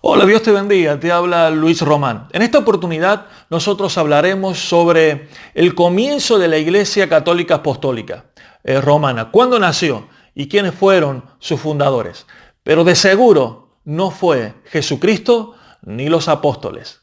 Hola, Dios te bendiga, te habla Luis Román. En esta oportunidad nosotros hablaremos sobre el comienzo de la Iglesia Católica Apostólica Romana. ¿Cuándo nació y quiénes fueron sus fundadores? Pero de seguro no fue Jesucristo ni los apóstoles.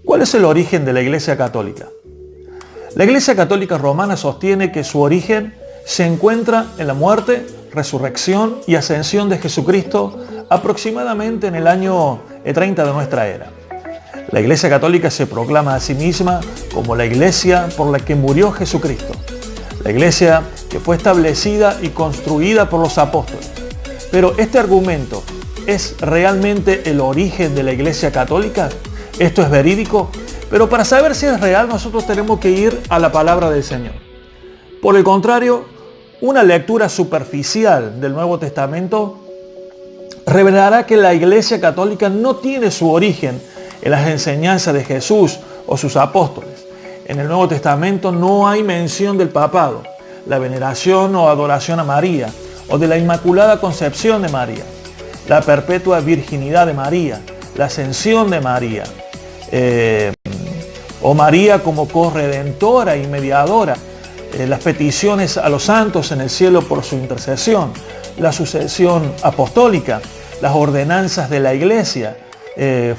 ¿Cuál es el origen de la Iglesia Católica? La Iglesia Católica Romana sostiene que su origen se encuentra en la muerte, resurrección y ascensión de Jesucristo aproximadamente en el año 30 de nuestra era. La Iglesia Católica se proclama a sí misma como la Iglesia por la que murió Jesucristo, la Iglesia que fue establecida y construida por los apóstoles. Pero este argumento, ¿es realmente el origen de la Iglesia Católica? ¿Esto es verídico? Pero para saber si es real, nosotros tenemos que ir a la palabra del Señor. Por el contrario, una lectura superficial del Nuevo Testamento revelará que la Iglesia Católica no tiene su origen en las enseñanzas de Jesús o sus apóstoles. En el Nuevo Testamento no hay mención del papado, la veneración o adoración a María, o de la Inmaculada Concepción de María, la perpetua virginidad de María, la ascensión de María, o María como corredentora y mediadora, las peticiones a los santos en el cielo por su intercesión, la sucesión apostólica, las ordenanzas de la Iglesia,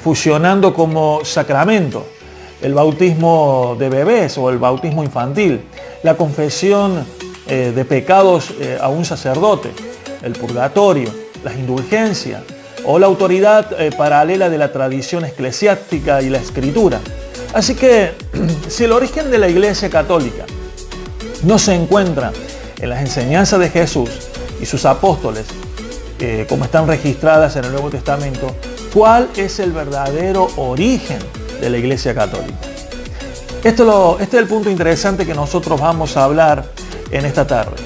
fusionando como sacramento, el bautismo de bebés o el bautismo infantil, la confesión de pecados a un sacerdote, el purgatorio, las indulgencias, o la autoridad paralela de la tradición eclesiástica y la escritura. Así que, si el origen de la Iglesia Católica no se encuentra en las enseñanzas de Jesús y sus apóstoles, como están registradas en el Nuevo Testamento, ¿cuál es el verdadero origen de la Iglesia Católica? Este es el punto interesante que nosotros vamos a hablar en esta tarde.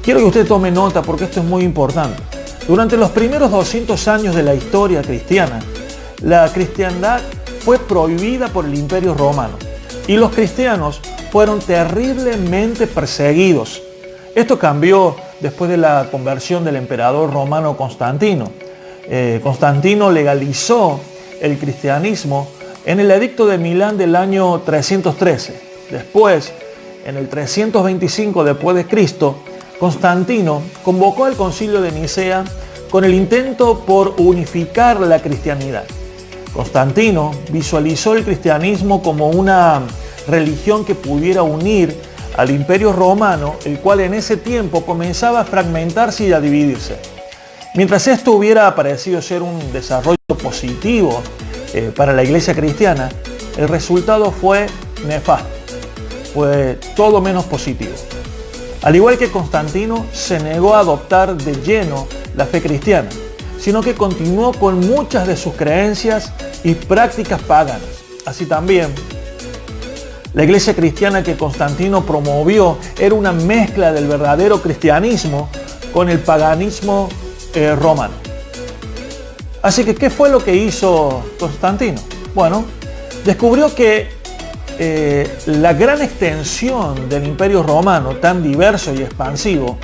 Quiero que usted tome nota porque esto es muy importante. Durante los primeros 200 años de la historia cristiana, la cristiandad fue prohibida por el Imperio Romano y los cristianos fueron terriblemente perseguidos. Esto cambió después de la conversión del emperador romano Constantino. Constantino legalizó el cristianismo en el Edicto de Milán del año 313. Después, en el 325 después de Cristo, Constantino convocó al Concilio de Nicea con el intento por unificar la cristianidad. Constantino visualizó el cristianismo como una religión que pudiera unir al Imperio Romano, el cual en ese tiempo comenzaba a fragmentarse y a dividirse. Mientras esto hubiera parecido ser un desarrollo positivo para la Iglesia cristiana, el resultado fue nefasto, fue todo menos positivo. Al igual que Constantino, se negó a adoptar de lleno la fe cristiana, sino que continuó con muchas de sus creencias y prácticas paganas. Así también, la iglesia cristiana que Constantino promovió era una mezcla del verdadero cristianismo con el paganismo romano. Así que, ¿qué fue lo que hizo Constantino? Bueno, descubrió que la gran extensión del Imperio Romano, tan diverso y expansivo,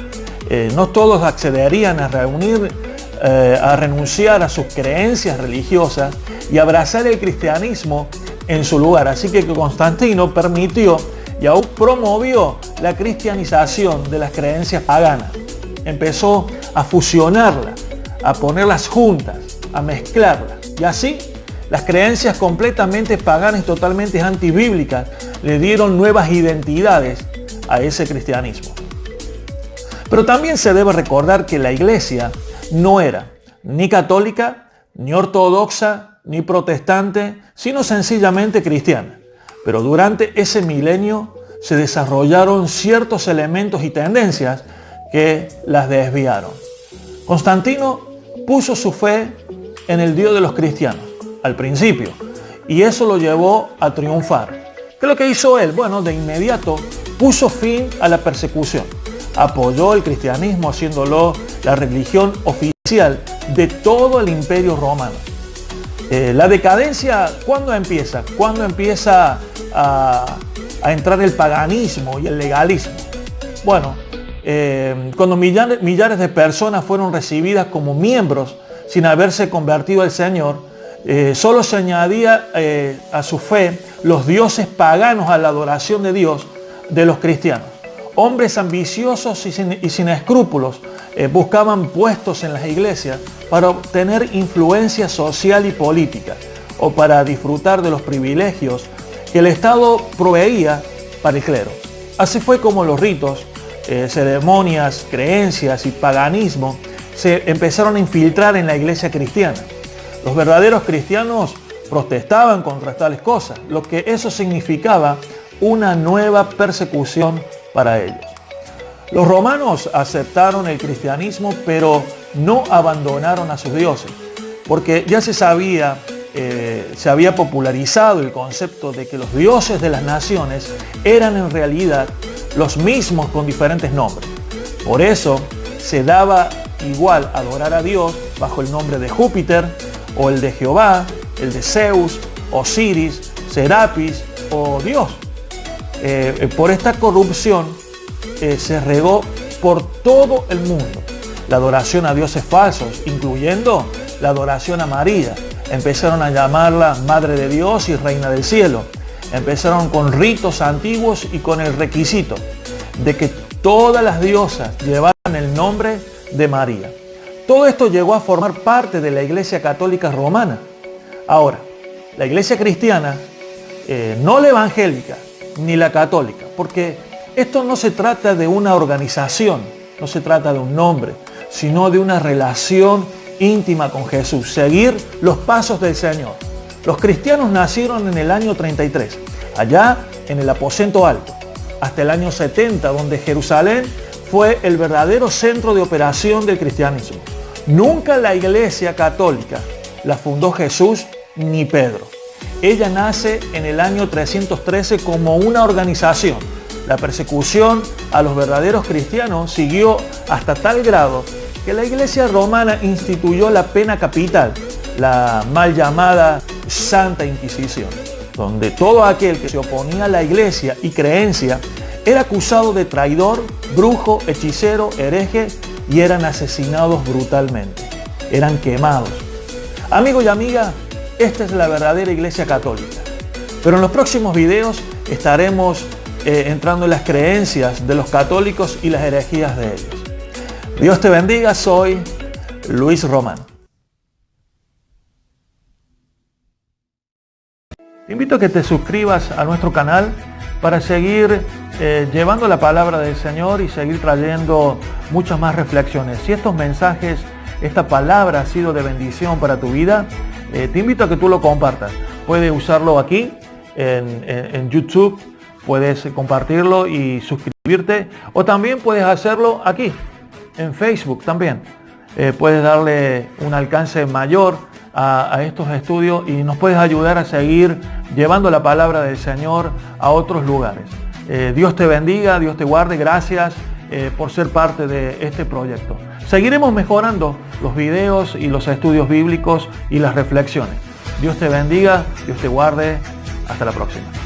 no todos accederían a renunciar a sus creencias religiosas y abrazar el cristianismo en su lugar. Así que Constantino permitió y aún promovió la cristianización de las creencias paganas. Empezó a fusionarlas, a ponerlas juntas, a mezclarlas. Y así, las creencias completamente paganas y totalmente antibíblicas le dieron nuevas identidades a ese cristianismo. Pero también se debe recordar que la iglesia no era ni católica, ni ortodoxa, ni protestante, sino sencillamente cristiana. Pero durante ese milenio se desarrollaron ciertos elementos y tendencias que las desviaron. Constantino puso su fe en el Dios de los cristianos al principio, y eso lo llevó a triunfar. ¿Qué es lo que hizo él? Bueno, de inmediato puso fin a la persecución. apoyó el cristianismo haciéndolo la religión oficial de todo el imperio romano. La decadencia, ¿cuándo empieza? ¿Cuándo empieza a entrar el paganismo y el legalismo? Bueno, cuando millares de personas fueron recibidas como miembros sin haberse convertido al Señor, solo se añadía a su fe los dioses paganos a la adoración de Dios de los cristianos. Hombres ambiciosos y sin escrúpulos buscaban puestos en las iglesias para obtener influencia social y política o para disfrutar de los privilegios que el Estado proveía para el clero. Así fue como los ritos, ceremonias, creencias y paganismo se empezaron a infiltrar en la iglesia cristiana. Los verdaderos cristianos protestaban contra tales cosas, lo que eso significaba una nueva persecución para ellos. Los romanos aceptaron el cristianismo, pero no abandonaron a sus dioses, porque ya se había popularizado el concepto de que los dioses de las naciones eran en realidad los mismos con diferentes nombres. Por eso se daba igual adorar a Dios bajo el nombre de Júpiter, o el de Jehová, el de Zeus, Osiris, Serapis o Dios. Por esta corrupción se regó por todo el mundo la adoración a dioses falsos, incluyendo la adoración a María. Empezaron a llamarla Madre de Dios y Reina del Cielo. Empezaron con ritos antiguos y con el requisito de que todas las diosas llevaran el nombre de María. Todo esto llegó a formar parte de la Iglesia Católica Romana. Ahora, la Iglesia cristiana, no la evangélica ni la católica, porque esto no se trata de una organización, no se trata de un nombre, sino de una relación íntima con Jesús, seguir los pasos del Señor. Los cristianos nacieron en el año 33, allá en el aposento alto, hasta el año 70, donde Jerusalén fue el verdadero centro de operación del cristianismo. Nunca la Iglesia Católica la fundó Jesús ni Pedro. Ella nace en el año 313 como una organización. La persecución a los verdaderos cristianos siguió hasta tal grado que la Iglesia romana instituyó la pena capital, la mal llamada Santa Inquisición, donde todo aquel que se oponía a la Iglesia y creencia era acusado de traidor, brujo, hechicero, hereje y eran asesinados brutalmente. Eran quemados. Amigo y amiga, esta es la verdadera Iglesia Católica. Pero en los próximos videos estaremos entrando en las creencias de los católicos y las herejías de ellos. Dios te bendiga, soy Luis Román. Te invito a que te suscribas a nuestro canal para seguir llevando la palabra del Señor y seguir trayendo muchas más reflexiones. Si estos mensajes, esta palabra ha sido de bendición para tu vida, te invito a que tú lo compartas. Puedes usarlo aquí en YouTube, puedes compartirlo y suscribirte, o también puedes hacerlo aquí en Facebook también. Puedes darle un alcance mayor a estos estudios y nos puedes ayudar a seguir llevando la palabra del Señor a otros lugares. Dios te bendiga, Dios te guarde. Gracias por ser parte de este proyecto. Seguiremos mejorando los videos y los estudios bíblicos y las reflexiones. Dios te bendiga, Dios te guarde. Hasta la próxima.